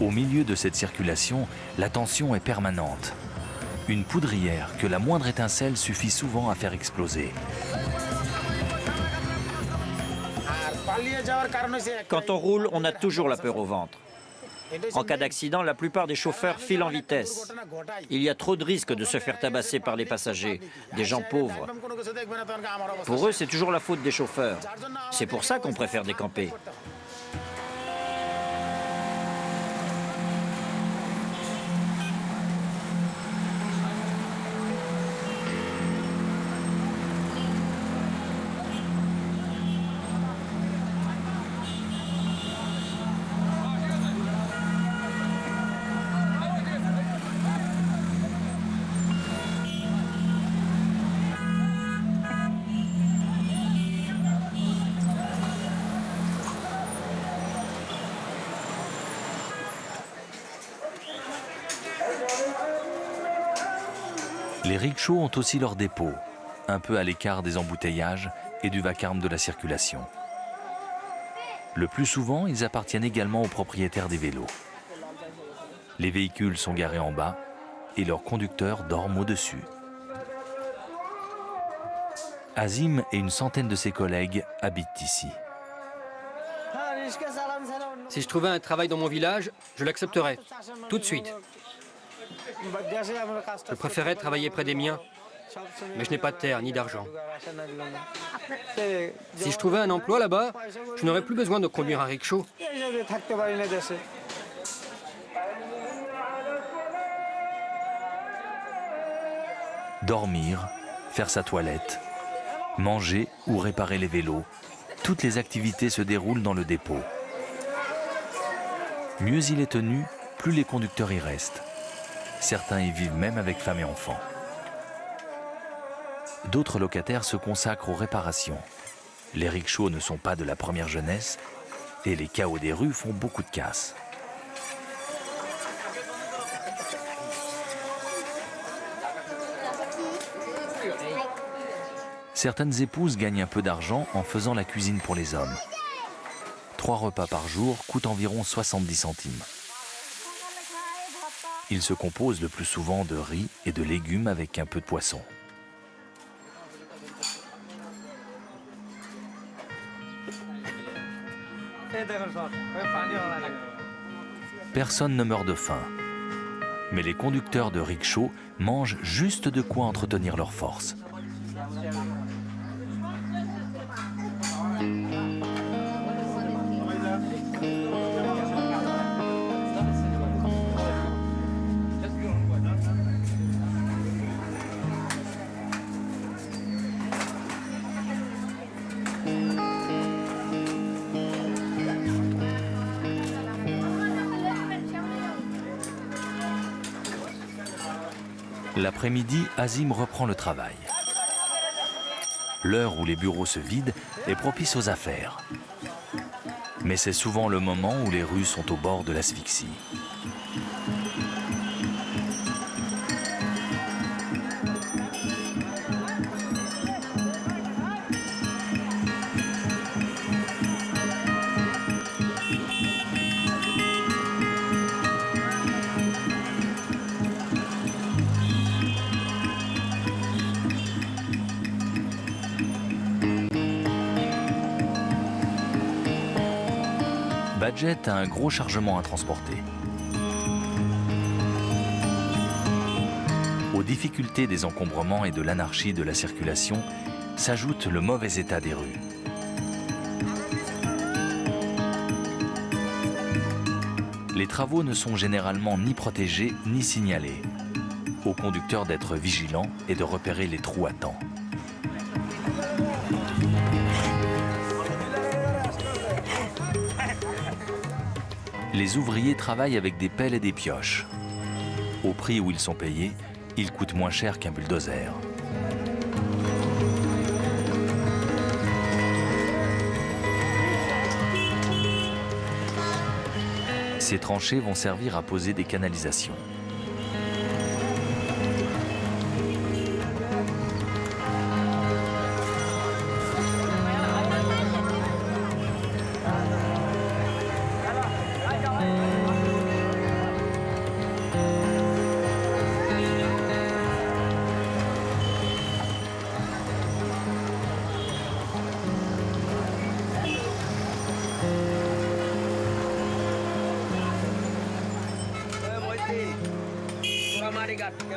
Au milieu de cette circulation, la tension est permanente. Une poudrière que la moindre étincelle suffit souvent à faire exploser. Quand on roule, on a toujours la peur au ventre. En cas d'accident, la plupart des chauffeurs filent en vitesse. Il y a trop de risques de se faire tabasser par les passagers, des gens pauvres. Pour eux, c'est toujours la faute des chauffeurs. C'est pour ça qu'on préfère décamper. Les rickshaws ont aussi leur dépôt, un peu à l'écart des embouteillages et du vacarme de la circulation. Le plus souvent, ils appartiennent également aux propriétaires des vélos. Les véhicules sont garés en bas et leurs conducteurs dorment au-dessus. Azim et une centaine de ses collègues habitent ici. Si je trouvais un travail dans mon village, je l'accepterais, tout de suite. Je préférerais travailler près des miens, mais je n'ai pas de terre ni d'argent. Si je trouvais un emploi là-bas, je n'aurais plus besoin de conduire un rickshaw. Dormir, faire sa toilette, manger ou réparer les vélos, toutes les activités se déroulent dans le dépôt. Mieux il est tenu, plus les conducteurs y restent. Certains y vivent même avec femmes et enfants. D'autres locataires se consacrent aux réparations. Les rickshaws ne sont pas de la première jeunesse et les chaos des rues font beaucoup de casse. Certaines épouses gagnent un peu d'argent en faisant la cuisine pour les hommes. 3 repas par jour coûtent environ 70 centimes. Ils se composent le plus souvent de riz et de légumes avec un peu de poisson. Personne ne meurt de faim. Mais les conducteurs de rickshaw mangent juste de quoi entretenir leur force. L'après-midi, Azim reprend le travail. L'heure où les bureaux se vident est propice aux affaires. Mais c'est souvent le moment où les rues sont au bord de l'asphyxie. Badjet a un gros chargement à transporter. Aux difficultés des encombrements et de l'anarchie de la circulation s'ajoute le mauvais état des rues. Les travaux ne sont généralement ni protégés ni signalés. Aux conducteurs d'être vigilants et de repérer les trous à temps. Les ouvriers travaillent avec des pelles et des pioches. Au prix où ils sont payés, ils coûtent moins cher qu'un bulldozer. Ces tranchées vont servir à poser des canalisations.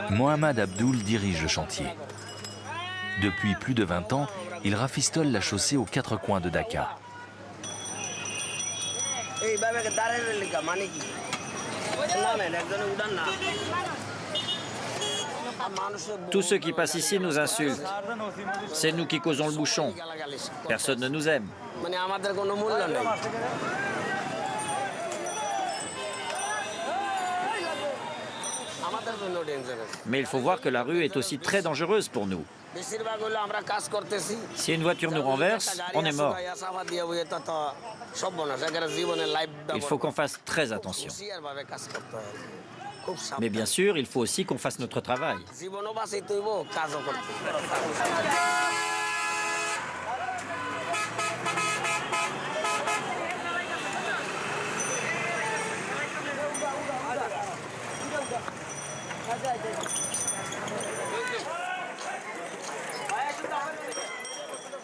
Mohamed Abdoul dirige le chantier. Depuis plus de 20 ans, il rafistole la chaussée aux 4 coins de Dakar. Tous ceux qui passent ici nous insultent. C'est nous qui causons le bouchon. Personne ne nous aime. Mais il faut voir que la rue est aussi très dangereuse pour nous. Si une voiture nous renverse, on est mort. Il faut qu'on fasse très attention. Mais bien sûr, il faut aussi qu'on fasse notre travail.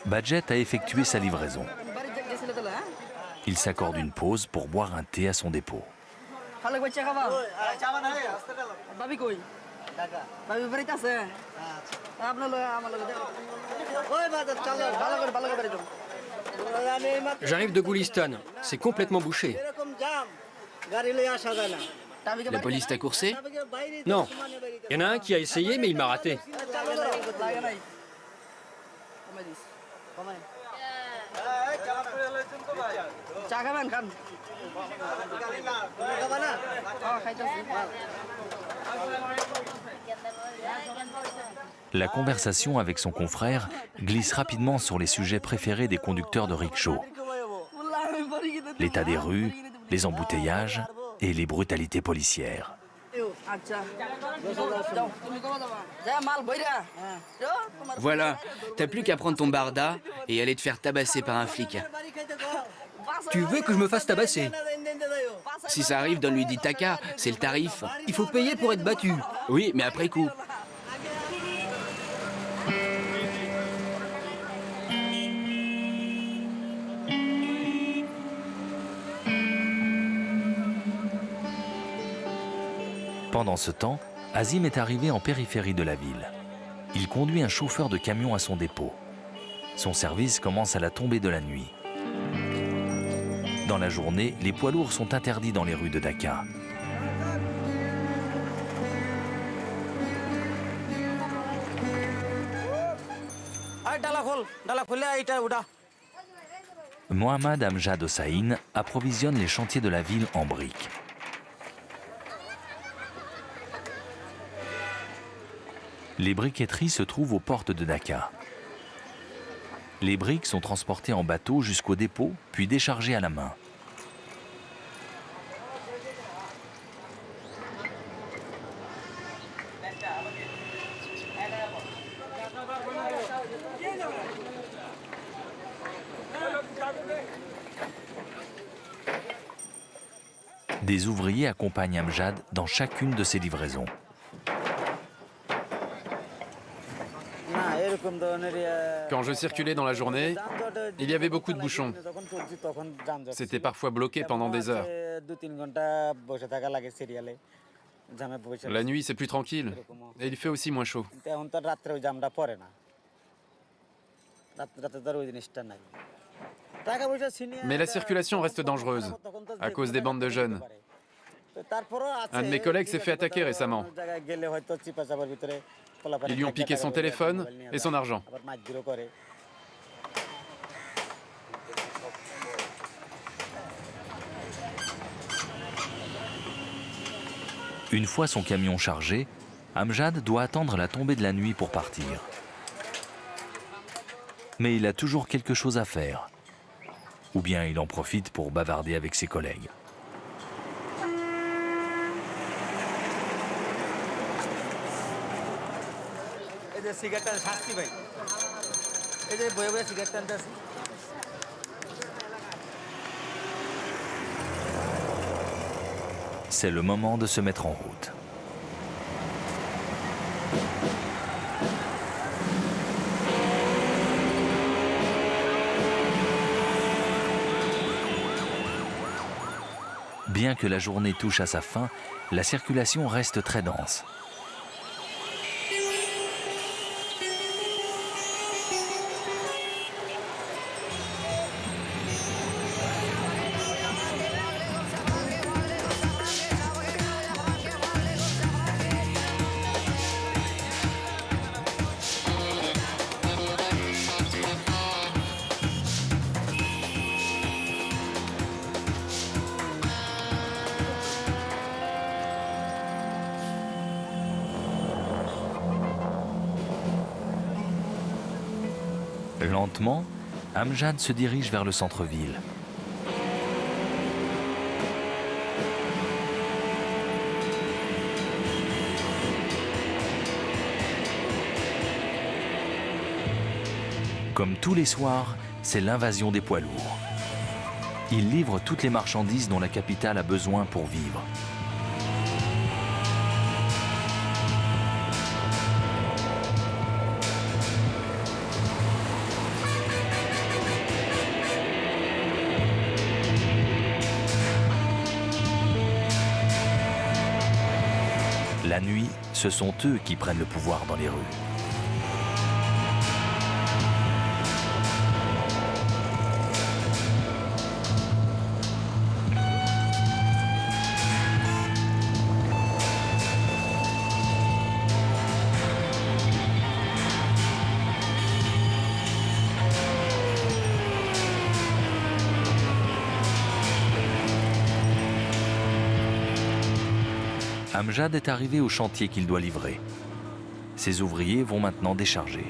Badjet a effectué sa livraison. Il s'accorde une pause pour boire un thé à son dépôt. J'arrive de Goulistan. C'est complètement bouché. La police t'a coursé? Non. Il y en a un qui a essayé, mais il m'a raté. La conversation avec son confrère glisse rapidement sur les sujets préférés des conducteurs de rickshaw. L'état des rues, les embouteillages et les brutalités policières. Voilà, t'as plus qu'à prendre ton barda et aller te faire tabasser par un flic. Tu veux que je me fasse tabasser? Si ça arrive, donne-lui 10 takas, c'est le tarif. Il faut payer pour être battu. Oui, mais après coup. Pendant ce temps, Azim est arrivé en périphérie de la ville. Il conduit un chauffeur de camion à son dépôt. Son service commence à la tombée de la nuit. Dans la journée, les poids lourds sont interdits dans les rues de Dakar. Mohamed Amjad Hossain approvisionne les chantiers de la ville en briques. Les briqueteries se trouvent aux portes de Dakar. Les briques sont transportées en bateau jusqu'au dépôt, puis déchargées à la main. Des ouvriers accompagnent Amjad dans chacune de ses livraisons. Quand je circulais dans la journée, il y avait beaucoup de bouchons. C'était parfois bloqué pendant des heures. La nuit, c'est plus tranquille. Et il fait aussi moins chaud. Mais la circulation reste dangereuse, à cause des bandes de jeunes. Un de mes collègues s'est fait attaquer récemment. Ils lui ont piqué son téléphone et son argent. Une fois son camion chargé, Amjad doit attendre la tombée de la nuit pour partir. Mais il a toujours quelque chose à faire. Ou bien il en profite pour bavarder avec ses collègues. C'est le moment de se mettre en route. Bien que la journée touche à sa fin, la circulation reste très dense. Lentement, Amjad se dirige vers le centre-ville. Comme tous les soirs, c'est l'invasion des poids lourds. Ils livrent toutes les marchandises dont la capitale a besoin pour vivre. La nuit, ce sont eux qui prennent le pouvoir dans les rues. Amjad est arrivé au chantier qu'il doit livrer. Ses ouvriers vont maintenant décharger.